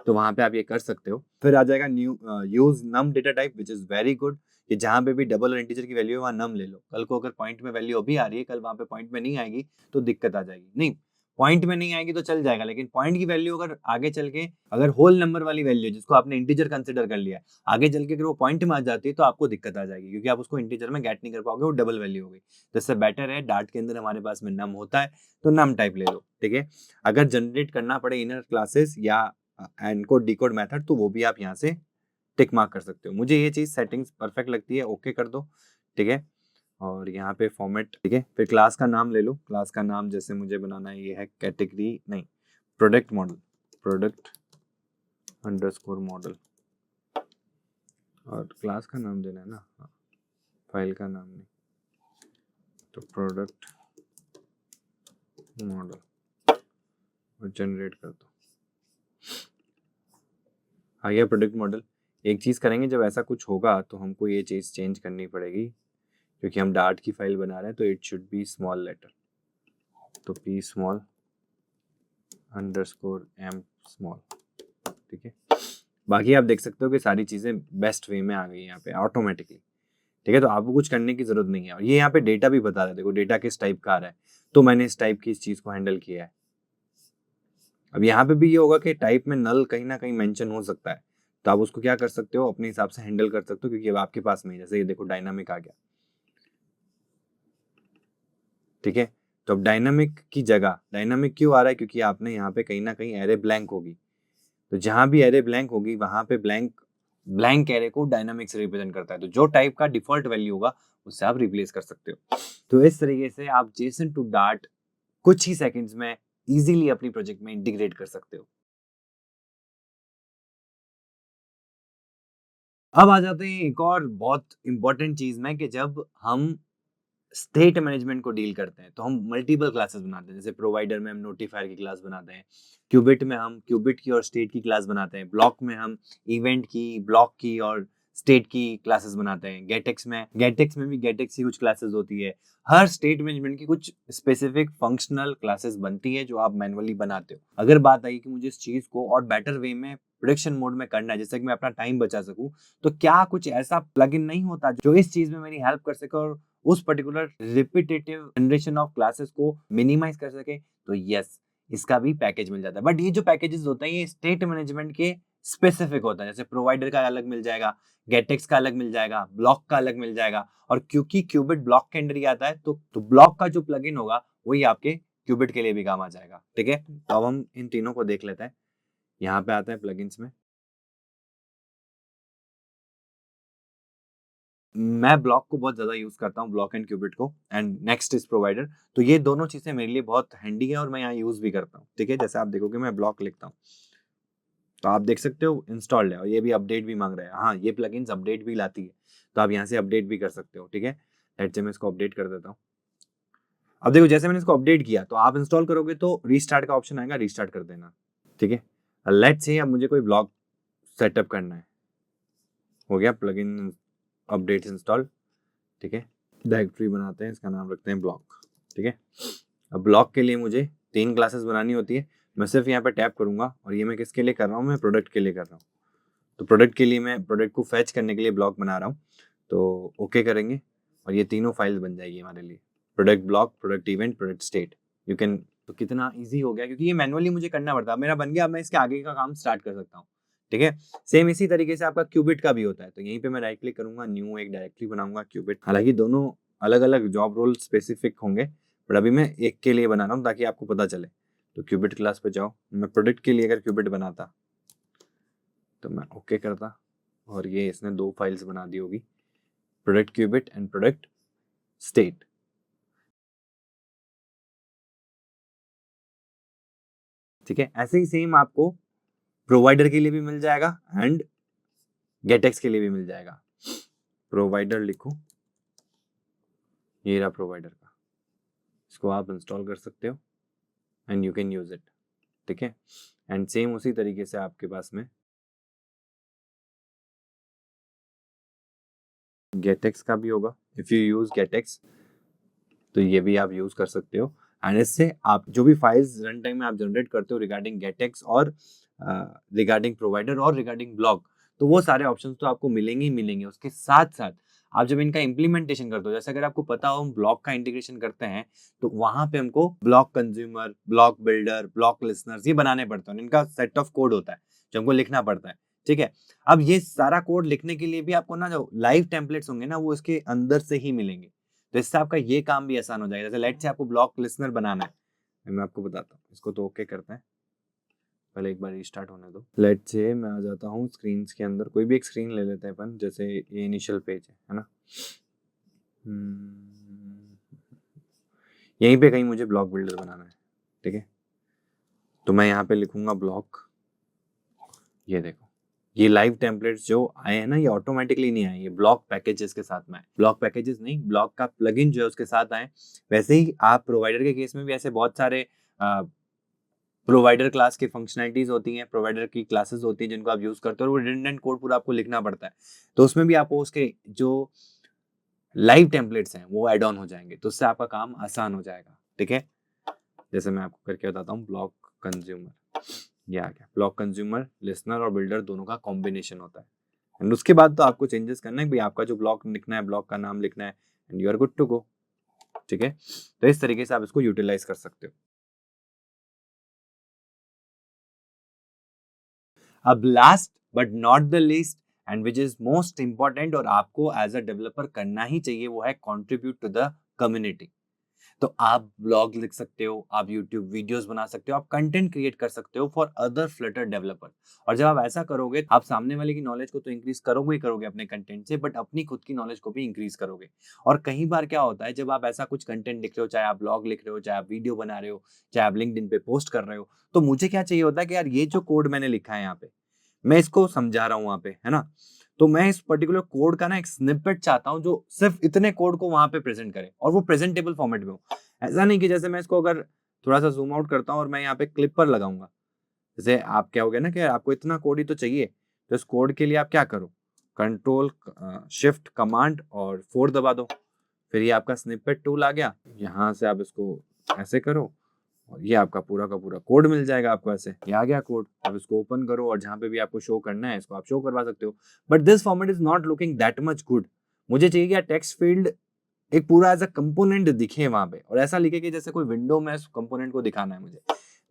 तो वहां पे आप ये कर सकते हो। फिर आ जाएगा new use num data type which is very good, कि जहां पे भी डबल और इंटीजर की वैल्यू है वहां नम ले लो। कल को अगर पॉइंट में वैल्यू अभी आ रही है, कल वहां पे पॉइंट में नहीं आएगी तो दिक्कत आ जाएगी। नहीं, पॉइंट में नहीं आएगी तो चल जाएगा, लेकिन पॉइंट की वैल्यू अगर आगे चल के, अगर होल नंबर वाली वैल्यू जिसको आपने इंटीजर कंसिडर कर लिया है, आगे चल के अगर वो पॉइंट में आ जाती है तो आपको दिक्कत आ जाएगी, क्योंकि आप उसको इंटीजर में गेट नहीं कर पाओगे, वो डबल वैल्यू हो गई। तो इससे बेटर है, डार्ट के अंदर हमारे पास में नम होता है तो नम टाइप ले लो, ठीक है। अगर जनरेट करना पड़े इनर क्लासेस या एनकोड डिकोड मेथड, तो वो भी आप यहाँ से टिक मार्क कर सकते हो। मुझे ये चीज सेटिंग्स परफेक्ट लगती है, ओके कर दो, ठीक है। और यहाँ पे फॉर्मेट, ठीक है। फिर क्लास का नाम ले लो। क्लास का नाम जैसे मुझे बनाना है, ये है कैटेगरी नहीं, product model, product underscore model, और क्लास का नाम देना है ना, फाइल का नाम नहीं। तो प्रोडक्ट मॉडल और जनरेट कर दो। आ गया प्रोडक्ट मॉडल। एक चीज़ करेंगे, जब ऐसा कुछ होगा तो हमको ये चीज़ चेंज करनी पड़ेगी, क्योंकि हम डार्ट की फाइल बना रहे हैं, तो it should be small letter, तो P small underscore M small. ठीक है, बाकी आप देख सकते हो कि सारी चीज़ें बेस्ट वे में आ गई यहाँ पे ऑटोमेटिकली। ठीक है, तो आपको कुछ करने की जरूरत नहीं है। और ये यहाँ पे डेटा भी बता रहा है, देखो डेटा किस टाइप का आ रहा है, तो मैंने इस टाइप की इस चीज़ को हैंडल किया है। अब यहाँ पे भी ये होगा कि टाइप में नल कहीं ना कहीं मेंशन हो सकता है, तो आप उसको क्या कर सकते हो, अपने हिसाब से हैंडल कर सकते हो, क्योंकि अब आपके पास में जैसे ये देखो डायनामिक आ गया। ठीक है, तो अब डायनामिक की जगह डायनामिक क्यों आ रहा है, क्योंकि आपने यहाँ पे कहीं ना कहीं एरे ब्लैंक होगी, तो जहां भी एरे ब्लैंक होगी वहां पे ब्लैंक एरे को डायनामिक से रिप्रेजेंट करता है, तो जो टाइप का डिफॉल्ट वैल्यू होगा उससे आप रिप्लेस कर सकते हो। तो इस तरीके से आप जेसन टू डार्ट कुछ ही सेकंड्स में इजीली अपनी प्रोजेक्ट में इंटीग्रेट कर सकते हो। अब आ जाते हैं एक और बहुत इंपॉर्टेंट चीज में, कि जब हम स्टेट मैनेजमेंट को डील करते हैं तो हम मल्टीपल क्लासेस बनाते हैं। जैसे प्रोवाइडर में हम नोटिफायर की क्लास बनाते हैं, क्यूबिट में हम क्यूबिट की और स्टेट की क्लास बनाते हैं, ब्लॉक में हम इवेंट की, ब्लॉक की और स्टेट की क्लासेस बनाते हैं, गेटेक्स में भी गेटेक्स की कुछ क्लासेस होती है। हर स्टेट मैनेजमेंट की कुछ स्पेसिफिक फंक्शनल क्लासेस बनती है जो आप मैनुअली बनाते हो। अगर बात आई कि मुझे इस चीज को और बेटर वे में प्रोडक्शन मोड में करना है, जैसे कि मैं अपना टाइम बचा सकूं, तो क्या कुछ ऐसा प्लगइन नहीं होता जो इस चीज में मेरी हेल्प कर सके और उस particular repetitive generation of classes को मिनिमाइज कर सके? तो यस, इसका भी पैकेज मिल जाता है। बट ये जो पैकेजेस होते हैं ये स्टेट मैनेजमेंट के स्पेसिफिक होता है। जैसे प्रोवाइडर का अलग मिल जाएगा, गेटेक्स का अलग मिल जाएगा, ब्लॉक का अलग मिल जाएगा, और क्योंकि क्यूबिट ब्लॉक के अंदर ही आता है, तो ब्लॉक का जो प्लगइन होगा वही आपके क्यूबिट के लिए भी काम आ जाएगा। ठीक है, तो अब हम इन तीनों को देख लेते हैं। यहाँ पे आता है प्लगइन्स में, मैं ब्लॉक को बहुत ज्यादा यूज करता हूँ, ब्लॉक एंड क्यूबिट को, एंड नेक्स्ट इज प्रोवाइडर। तो ये दोनों चीजें मेरे लिए बहुत हैंडी है और मैं यहाँ यूज भी करता हूँ। ठीक है, जैसे आप देखोगे मैं ब्लॉक लिखता हूँ तो आप देख सकते हो इंस्टॉल्ड है, और ये भी अपडेट भी मांग रहा है। हाँ, ये प्लगइन्स अपडेट भी लाती है, तो आप यहाँ से अपडेट भी कर सकते हो। ठीक है, लेट्स से मैं इसको अपडेट कर देता हूँ। अब देखो जैसे मैंने इसको अपडेट किया, तो आप इंस्टॉल करोगे तो रीस्टार्ट का ऑप्शन आएगा, रीस्टार्ट कर देना। ठीक है, लेट्स से अब मुझे कोई ब्लॉक सेटअप करना है, हो गया प्लगइन अपडेट इंस्टॉल। ठीक है, डायरेक्टरी बनाते हैं, इसका नाम रखते हैं ब्लॉक। ठीक है, अब ब्लॉक के लिए मुझे 3 क्लासेस बनानी होती है। मैं सिर्फ यहाँ पे टैप करूंगा, और ये मैं किसके लिए कर रहा हूँ, मैं प्रोडक्ट के लिए कर रहा हूँ। तो प्रोडक्ट के लिए मैं प्रोडक्ट को फैच करने के लिए ब्लॉक बना रहा हूँ, तो ओके करेंगे और ये तीनों फाइल्स बन जाएगी हमारे लिए, product block, product event, product state. You can, तो कितना ईजी हो गया, क्योंकि ये मैनुअली मुझे करना पड़ता है। मेरा बन गया, अब मैं इसके आगे का काम स्टार्ट कर सकता हूँ। ठीक है, सेम इसी तरीके से आपका क्यूबिट का भी होता है। तो यहीं पे मैं राइट क्लिक करूंगा, न्यू एक डायरेक्टरी बनाऊंगा क्यूबिट। हालांकि दोनों अलग अलग जॉब रोल स्पेसिफिक होंगे, बट अभी मैं एक के लिए बना रहा हूँ ताकि आपको पता चले। तो क्यूबिट क्लास पे जाओ, मैं प्रोडक्ट के लिए अगर क्यूबिट बनाता तो मैं ओके करता, और ये इसने 2 फाइल्स बना दी होगी, product cubit and product state. ठीक है, ऐसे ही सेम आपको प्रोवाइडर के लिए भी मिल जाएगा एंड गेटेक्स के लिए भी मिल जाएगा। प्रोवाइडर लिखो, ये रहा प्रोवाइडर का, इसको आप इंस्टॉल कर सकते हो and you can use it. ठीक है, एंड सेम उसी तरीके से आपके पास में गेटेक्स का भी होगा। इफ यू यूज गेटेक्स तो ये भी आप यूज कर सकते हो, एंड इससे आप जो भी फाइल्स रन टाइम में आप जनरेट करते हो रिगार्डिंग गेटेक्स और रिगार्डिंग प्रोवाइडर और रिगार्डिंग ब्लॉक, तो वो सारे ऑप्शंस तो आपको मिलेंगे ही मिलेंगे। उसके साथ साथ आप जब इनका इंप्लीमेंटेशन करते हो, जैसे अगर आपको पता हो हम ब्लॉक का इंटीग्रेशन करते हैं, तो वहां पे हमको block consumer, block builder, block listeners ये बनाने पड़ते हैं, इनका सेट ऑफ कोड होता है जो हमको लिखना पड़ता है। ठीक है, अब ये सारा कोड लिखने के लिए भी आपको ना जो लाइव टेम्पलेट्स होंगे ना वो इसके अंदर से ही मिलेंगे, तो इससे आपका ये काम भी आसान हो जाएगा। जैसे लेट से आपको ब्लॉक लिसनर बनाना है, मैं आपको बताता हूँ। इसको तो ओके करते हैं, पहले एक बार रिस्टार्ट होने दो। लेट से मैं आ जाता हूँ स्क्रीन के अंदर, कोई भी एक स्क्रीन ले लेते हैं अपन, जैसे ये इनिशियल पेज है ना। यहीं पे कहीं मुझे ब्लॉक बिल्डर बनाना है। ठीक है, तो मैं यहाँ पे लिखूंगा ब्लॉक, ये देखो ये लाइव टेम्पलेट्स जो आए हैं ना, ये ऑटोमेटिकली नहीं आए, ये ब्लॉक पैकेजेस के साथ में आए। ब्लॉक पैकेजेस नहीं, ब्लॉक का प्लगइन जो है उसके साथ आए। वैसे ही आप प्रोवाइडर के केस में भी ऐसे बहुत सारे प्रोवाइडर क्लास की फंक्शनैलिटीज होती हैं, प्रोवाइडर की क्लासेस होती हैं जिनको आप यूज करते हो और वो रिडंडेंट कोड पूरा आपको लिखना पड़ता है। तो उसमें भी आपको उसके जो लाइव टेम्पलेट्स हैं वो ऐड ऑन हो जाएंगे, तो उससे आपका काम आसान हो जाएगा। ठीक है, जैसे मैं आपको करके बताता हूँ, ब्लॉक कंज्यूमर, ये आ गया। ब्लॉक कंज्यूमर लिसनर और बिल्डर दोनों का कॉम्बिनेशन होता है। एंड उसके बाद तो आपको चेंजेस करना है, भाई आपका जो ब्लॉक लिखना है, ब्लॉक का नाम लिखना है, and you are good to go. ठीक है, तो इस तरीके से आप इसको यूटिलाइज कर सकते हो। अब last but not the least and which is most important और आपको एज अ डेवलपर करना ही चाहिए, वो है कंट्रीब्यूट टू द कम्युनिटी। तो आप ब्लॉग लिख सकते हो, आप यूट्यूब वीडियोस बना सकते हो, आप कंटेंट क्रिएट कर सकते हो फॉर अदर फ्लटर डेवलपर। और जब आप ऐसा करोगे, आप सामने वाले की नॉलेज को तो इंक्रीज करोगे ही करोगे अपने कंटेंट से, बट अपनी खुद की नॉलेज को भी इंक्रीज करोगे। और कई बार क्या होता है, जब आप ऐसा कुछ कंटेंट लिख रहे हो, चाहे आप ब्लॉग लिख रहे हो, चाहे आप वीडियो बना रहे हो, चाहे आप लिंक्डइन पे पोस्ट कर रहे हो, तो मुझे क्या चाहिए होता है कि यार ये जो कोड मैंने लिखा है यहाँ पे, मैं इसको समझा रहा हूँ वहाँ पे, है ना, तो मैं इस पर्टिकुलर कोड का ना एक स्निपेट चाहता हूँ जो सिर्फ इतने कोड को वहां पे प्रेजेंट करे और वो प्रेजेंटेबल फॉर्मेट में हो। ऐसा नहीं कि जैसे मैं इसको अगर थोड़ा सा जूम आउट करता हूँ और मैं यहाँ पे क्लिप पर लगाऊंगा, जैसे आप क्या हो गया ना कि आपको इतना कोड ही तो चाहिए, तो इस कोड के लिए आप क्या करो, कंट्रोल शिफ्ट कमांड और 4 दबा दो, फिर ये आपका स्निपेट टूल आ गया, यहाँ से आप इसको ऐसे करो और ये आपका पूरा का पूरा कोड मिल जाएगा आपको। ऐसे ये आ गया कोड, अब इसको ओपन करो और जहां पे भी आपको शो करना है इसको आप शो करवा सकते हो। But this format is not looking that much good. मुझे चाहिए कि टेक्स्ट फील्ड एक पूरा एज अ कंपोनेंट दिखे वहां पे, और ऐसा लिखे कि जैसे कोई विंडो में उस कंपोनेंट को दिखाना है मुझे।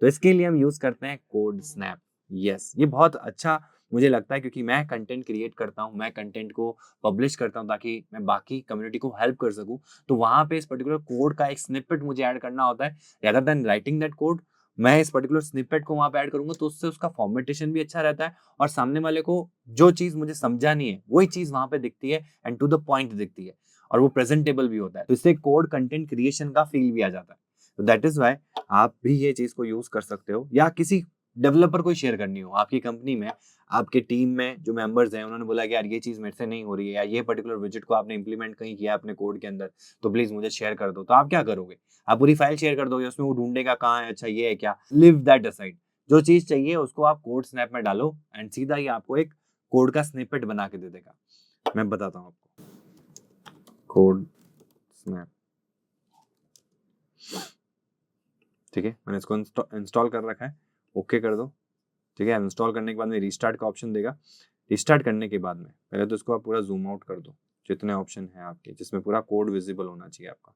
तो इसके लिए हम यूज करते हैं कोड स्नैप। यस, ये बहुत अच्छा मुझे लगता है, क्योंकि मैं कंटेंट क्रिएट करता हूँ, मैं कंटेंट को पब्लिश करता हूँ ताकि मैं बाकी कम्युनिटी को हेल्प कर सकूँ। तो वहां पे इस पर्टिकुलर कोड का एक स्निपेट मुझे ऐड करना होता है, rather then writing that code. मैं इस पर्टिकुलर स्निपेट को वहां पे ऐड करूंगा, तो उससे उसका फॉर्मेटेशन भी अच्छा रहता है और सामने वाले को जो चीज मुझे समझानी है वही चीज वहां पे दिखती है एंड टू द पॉइंट दिखती है, और वो प्रेजेंटेबल भी होता है। तो इससे कोड कंटेंट क्रिएशन का फील भी आ जाता है। तो दैट इज वाई आप भी ये चीज को यूज कर सकते हो, या किसी डेवलपर को शेयर करनी हो आपकी कंपनी में, आपके टीम में जो मेंबर्स हैं उन्होंने बोला कि यार ये चीज मेरे से नहीं हो रही है, या ये पर्टिकुलर विजेट को आपने इंप्लीमेंट कहीं किया अपने कोड के अंदर, तो प्लीज मुझे शेयर कर दो। तो आप क्या करोगे, आप पूरी फाइल शेयर कर दोगे, उसमें वो ढूंढेगा कहाँ है, अच्छा ये है क्या, लिव दैट असाइड। जो चीज चाहिए उसको आप कोड स्नैप में डालो एंड सीधा ही आपको एक कोड का स्निपेट बना के दे देगा। मैं बताता हूँ आपको, कोड स्नैप। ठीक है, मैंने इसको इंस्टॉल कर रखा है, ओके कर दो। ठीक है, इंस्टॉल करने के बाद में रीस्टार्ट का ऑप्शन देगा। रीस्टार्ट करने के बाद में पहले तो इसको आप पूरा जूम आउट कर दो, जितने ऑप्शन है आपके जिसमें पूरा कोड विजिबल होना चाहिए आपका।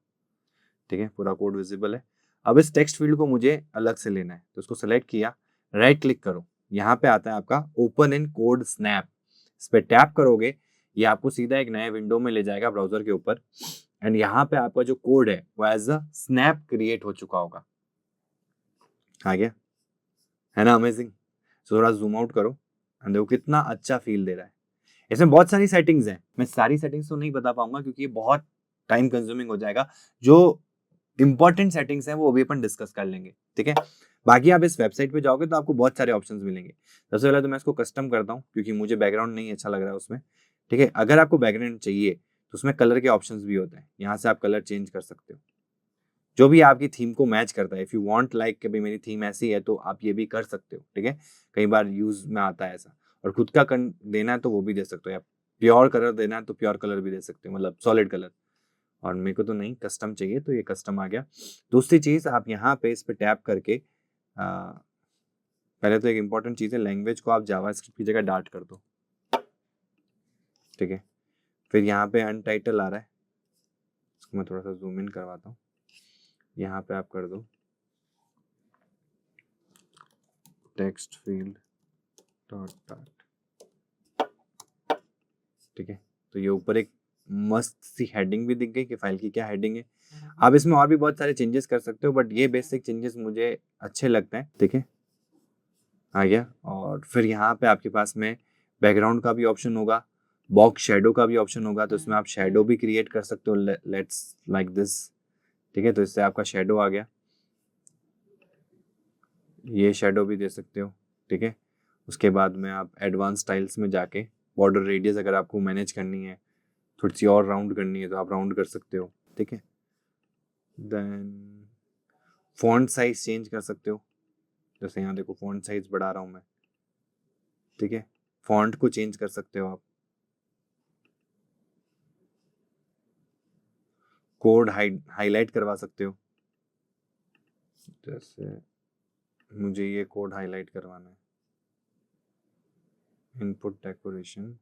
ठीक है, पूरा कोड विजिबल है। अब इस टेक्स्ट फील्ड को मुझे अलग से लेना है, तो उसको सेलेक्ट किया, राइट क्लिक करो, यहाँ पे आता है आपका ओपन इन कोड स्नैप। इस पर टैप करोगे, ये आपको सीधा एक नए विंडो में ले जाएगा ब्राउजर के ऊपर, एंड यहाँ पे आपका जो कोड है वो एज अ स्नैप क्रिएट हो चुका होगा। आ गया, है ना अमेजिंग। थोड़ा जूम आउट करो एंड देखो कितना अच्छा फील दे रहा है। इसमें बहुत सारी सेटिंग्स हैं, मैं सारी सेटिंग्स तो नहीं बता पाऊंगा क्योंकि ये बहुत टाइम कंज्यूमिंग हो जाएगा। जो इंपॉर्टेंट सेटिंग्स हैं वो अभी अपन डिस्कस कर लेंगे। ठीक है, बाकी आप इस वेबसाइट पे जाओगे तो आपको बहुत सारे ऑप्शंस मिलेंगे। सबसे पहले तो मैं इसको कस्टम करता हूँ क्योंकि मुझे बैकग्राउंड नहीं अच्छा लग रहा है उसमें। ठीक है, अगर आपको बैकग्राउंड चाहिए तो उसमें कलर के ऑप्शंस भी होते हैं, यहाँ से आप कलर चेंज कर सकते हो जो भी आपकी थीम को मैच करता है। इफ यू वांट लाइक कि भाई मेरी थीम ऐसी है तो आप ये भी कर सकते हो। ठीक है, कई बार यूज में आता है ऐसा। और खुद का देना है तो वो भी दे सकते हो, या प्योर कलर देना है तो प्योर कलर भी दे सकते हो, मतलब सॉलिड कलर। और मेरे को तो नहीं, कस्टम चाहिए, तो ये कस्टम आ गया। दूसरी चीज, आप यहाँ पे इस पे टैप करके पहले तो एक इंपॉर्टेंट चीज है, लैंग्वेज को आप जावास्क्रिप्ट की जगह डार्ट कर दो। ठीक है, फिर यहाँ पे अनटाइटल आ रहा है, इसको मैं थोड़ा सा जूम इन करवाता हूँ। यहाँ पे आप कर दो टेक्स्ट फील्ड डॉट डार्ट। ठीक है, तो ये ऊपर एक मस्त सी हेडिंग भी दिख गई कि फाइल की क्या हेडिंग है। आप इसमें और भी बहुत सारे चेंजेस कर सकते हो, बट ये बेसिक चेंजेस मुझे अच्छे लगते हैं। ठीक है, आ गया। और फिर यहाँ पे आपके पास में बैकग्राउंड का भी ऑप्शन होगा, बॉक्स शेडो का भी ऑप्शन होगा, तो इसमें आप शेडो भी क्रिएट कर सकते हो, लेट्स लाइक दिस। ठीक है, तो इससे आपका शेडो आ गया, ये शेडो भी दे सकते हो। ठीक है, उसके बाद में आप एडवांस स्टाइल्स में जाके बॉर्डर रेडियस अगर आपको मैनेज करनी है, थोड़ी सी और राउंड करनी है तो आप राउंड कर सकते हो, ठीक है। देन फॉन्ट साइज चेंज कर सकते हो, जैसे यहाँ देखो फॉन्ट साइज बढ़ा रहा हूँ मैं, ठीक है। फॉन्ट को चेंज कर सकते हो आप। कोड हाईलाइट करवा सकते हो, जैसे मुझे ये कोड हाईलाइट करवाना है, इनपुट डेकोरेशन,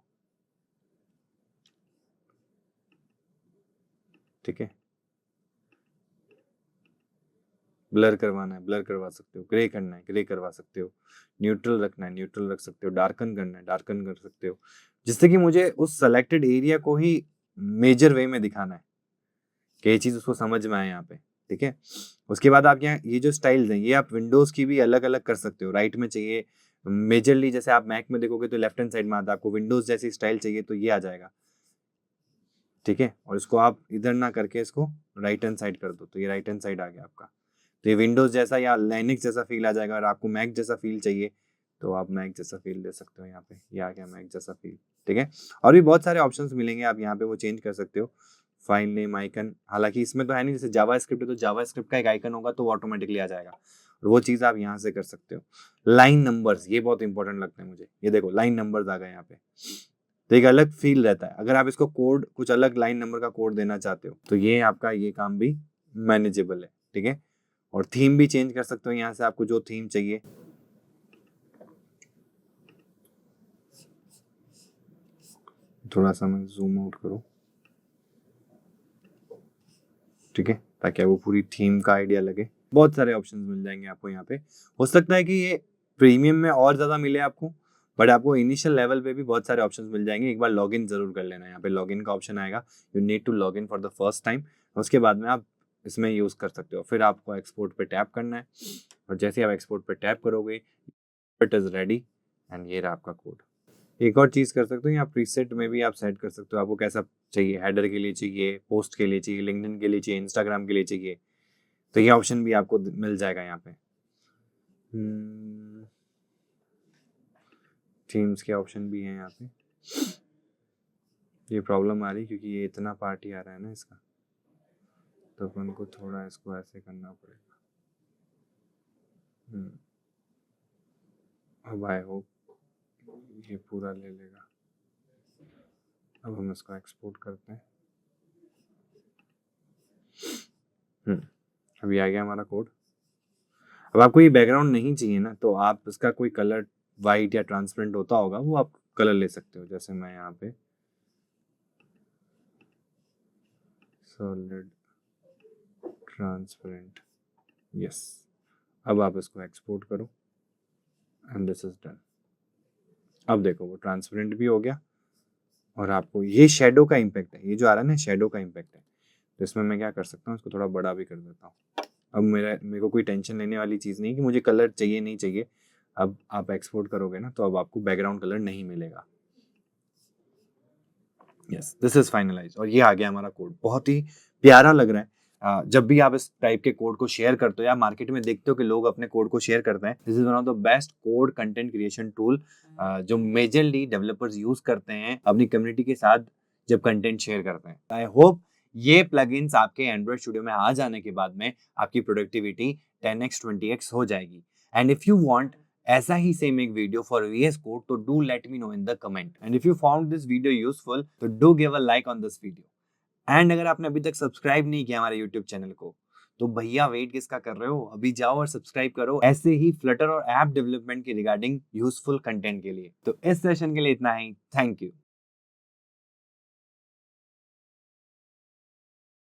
ठीक है। ब्लर करवाना है, ब्लर करवा सकते हो। ग्रे करना है, ग्रे करवा सकते हो। न्यूट्रल रखना है, न्यूट्रल रख सकते हो। डार्कन करना है, डार्कन कर सकते हो, जिससे कि मुझे उस सेलेक्टेड एरिया को ही मेजर वे में दिखाना है कि ये चीज़ उसको समझ में आए यहाँ पे, ठीक है। उसके बाद आप यहाँ ये जो स्टाइल्स हैं ये आप विंडोज़ की भी अलग अलग कर सकते हो। राइट में चाहिए मेजरली, जैसे आप मैक में देखोगे तो लेफ्ट हैंड साइड में आता है, आपको विंडोज़ जैसी स्टाइल चाहिए तो ये आ जाएगा, ठीक है। और इसको आप इधर ना करके इसको राइट हैंड साइड कर दो तो ये राइट हैंड साइड आ गया आपका। तो ये विंडोज़ जैसा या लाइनक्स जैसा फील आ जाएगा। और आपको मैक जैसा फील चाहिए तो आप मैक जैसा फील दे सकते हो, यहाँ पे ये आ गया मैक जैसा फील, ठीक है। और भी बहुत सारे ऑप्शंस मिलेंगे, आप यहाँ पे वो चेंज कर सकते हो। फाइल नेम आइकन, हालांकि इसमें तो है नहीं, जैसे जावा स्क्रिप्ट है तो जावा स्क्रिप्ट का एक आइकन होगा तो वो ऑटोमेटिकली आ जाएगा, और वो चीज़ आप यहाँ से कर सकते हो। लाइन नंबर्स, ये बहुत इंपॉर्टेंट लगता है मुझे। ये देखो लाइन नंबर्स आ गए यहाँ पे, तो एक अलग फील रहता है। अगर आप इसको कोड कुछ अलग लाइन नंबर का कोड देना चाहते हो तो ये आपका ये काम भी मैनेजेबल है, ठीक है। और थीम भी चेंज कर सकते हो यहाँ से, आपको जो थीम चाहिए। थोड़ा सा मैं जूम आउट करूँ, ठीक है, ताकि आपको पूरी थीम का आइडिया लगे। बहुत सारे ऑप्शंस मिल जाएंगे आपको यहाँ पे। हो सकता है कि ये प्रीमियम में और ज़्यादा मिले आपको, बट आपको इनिशियल लेवल पे भी बहुत सारे ऑप्शंस मिल जाएंगे। एक बार लॉगिन जरूर कर लेना, यहाँ पे लॉगिन का ऑप्शन आएगा, you need to log in for the first time. उसके बाद में आप इसमें यूज़ कर सकते हो। फिर आपको एक्सपोर्ट पे टैप करना है, और जैसे आप एक्सपोर्ट पे टैप करोगे इट इज़ रेडी, एंड ये रहा आपका कोड। एक और चीज़ कर सकते हो, यहाँ प्रीसेट में भी आप सेट कर सकते हो आपको कैसा चाहिए, हेडर के लिए चाहिए, पोस्ट के लिए चाहिए, लिंक्डइन के लिए चाहिए, इंस्टाग्राम के लिए चाहिए, तो ये ऑप्शन भी आपको मिल जाएगा यहाँ पे। थीम्स के ऑप्शन भी हैं यहाँ पे। ये प्रॉब्लम आ रही क्योंकि ये इतना पार्ट ही आ रहा है ना इसका, तो अपन को थोड़ा इसको ऐसे करना पड़ेगा। अब आई होप ये पूरा ले लेगा। अब हम इसको एक्सपोर्ट करते हैं। अभी आ गया हमारा कोड। अब आपको ये बैकग्राउंड नहीं चाहिए ना, तो आप इसका कोई कलर वाइट या ट्रांसपेरेंट होता होगा, वो आप कलर ले सकते हो। जैसे मैं यहाँ पे सॉलिड ट्रांसपेरेंट, यस। अब आप इसको एक्सपोर्ट करो एंड दिस इज डन। अब देखो वो ट्रांसपेरेंट भी हो गया, और आपको ये शेडो का इम्पैक्ट है, ये जो आ रहा है ना शेडो का इम्पैक्ट है, तो इसमें मैं क्या कर सकता हूँ, इसको थोड़ा बड़ा भी कर देता हूँ। अब मेरे को कोई टेंशन लेने वाली चीज़ नहीं कि मुझे कलर चाहिए नहीं चाहिए। अब आप एक्सपोर्ट करोगे ना तो अब आपको बैकग्राउंड कलर नहीं मिलेगा। यस, दिस इज फाइनलाइज, और ये आ गया हमारा कोड। बहुत ही प्यारा लग रहा है। जब भी आप इस टाइप के कोड को शेयर करते हो या मार्केट में देखते हो कि लोग अपने कोड को शेयर करते हैं, this is one of the best code content creation tool जो मेजरली डेवलपर्स यूज करते हैं अपनी कम्युनिटी के साथ जब कंटेंट शेयर करते हैं। आई होप ये प्लगइन्स आपके एंड्रॉइड स्टूडियो में आ जाने के बाद में आपकी प्रोडक्टिविटी 10x 20x हो जाएगी। एंड इफ यू वांट ऐसा ही सेम एक वीडियो फॉर VS Code, तो do let me know in the comment. And if you found this video useful तो do give a like on this video. And अगर आपने अभी तक subscribe नहीं किया हमारे यूट्यूब चैनल को, तो भैया वेट किसका कर रहे हो, अभी जाओ और सब्सक्राइब करो ऐसे ही फ्लटर और ऐप डेवलपमेंट के रिगार्डिंग यूजफुल कंटेंट के लिए। तो इस सेशन के लिए इतना ही। Thank you.